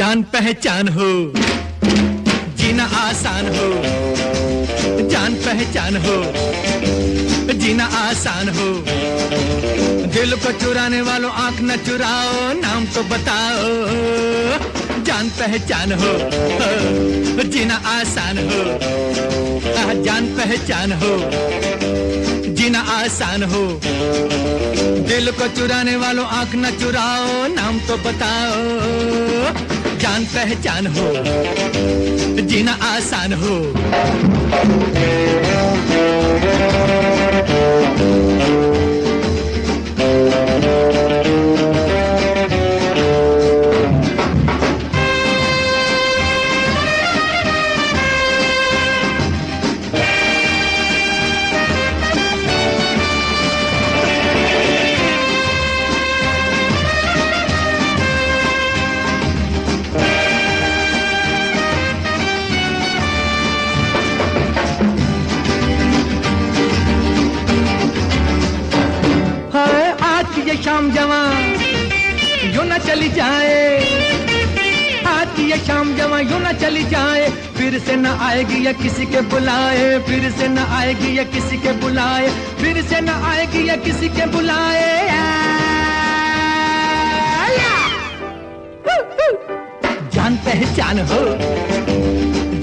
जान पहचान हो, जीना आसान हो। जान पहचान हो, जीना आसान हो। दिल को चुराने वालों आंख न चुराओ, नाम तो बताओ। जान पहचान हो, जीना आसान हो। जान पहचान हो, जीना आसान हो। दिल को चुराने वालों आंख न चुराओ, नाम तो बताओ। जान पहचान हो, जीना आसान हो। ये शाम जवां यूं न चली जाए, आज ये शाम जवां यूं न चली जाए। फिर से न आएगी या किसी के बुलाए, फिर से न आएगी या किसी के बुलाए, फिर से न आएगी या किसी के बुलाए। जान पहचान हो,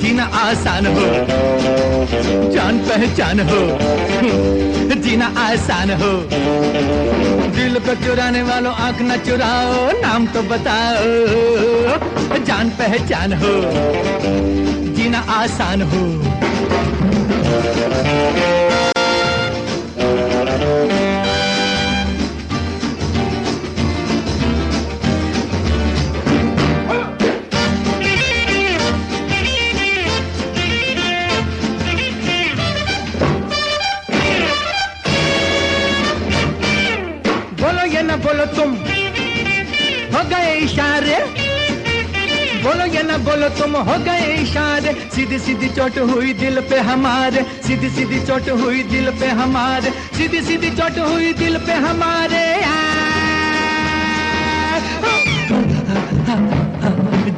जीना आसान हो। जान पहचान हो, जीना आसान हो। दिल को चुराने वालों आंख न चुराओ, नाम तो बताओ। जान पहचान हो, जीना आसान हो। न बोलो तुम हो गए इशारे, बोलो या ना बोलो तुम हो गए इशारे। सीधी सीधी चोट हुई दिल पे हमारे, सीधी सीधी चोट हुई दिल पे हमारे, सीधी सीधी चोट हुई दिल पे हमारे।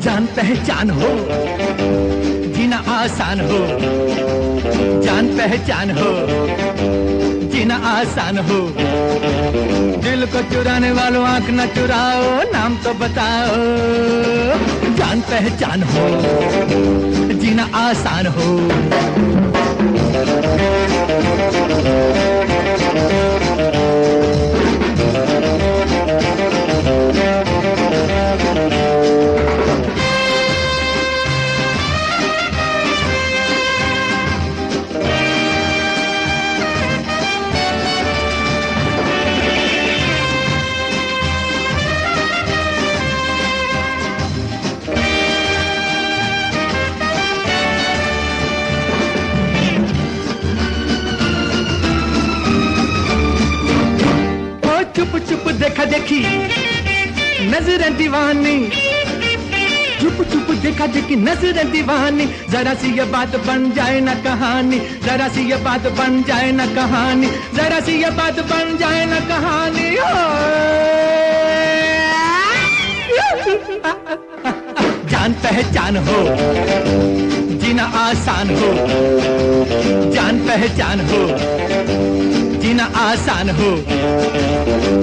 जान पहचान हो, जीना आसान हो। जान पहचान हो, जीना आसान हो। दिल को चुराने वालों आंख न चुराओ, नाम तो बताओ। जान पहचान हो, जीना आसान हो। चुप चुप देखा देखी नजरें दीवानी, चुप चुप देखा देखी नजरें दीवानी। जरा सी ये बात बन जाए ना कहानी, जरा सी ये बात बन जाए ना कहानी, जरा सी ये बात बन जाए ना कहानी। जान पहचान हो, जीना आसान हो। जान पहचान हो, जीना आसान हो।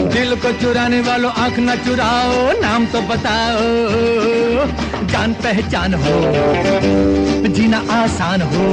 दिल को चुराने वालों आंख न चुराओ, नाम तो बताओ। जान पहचान हो, जीना आसान हो।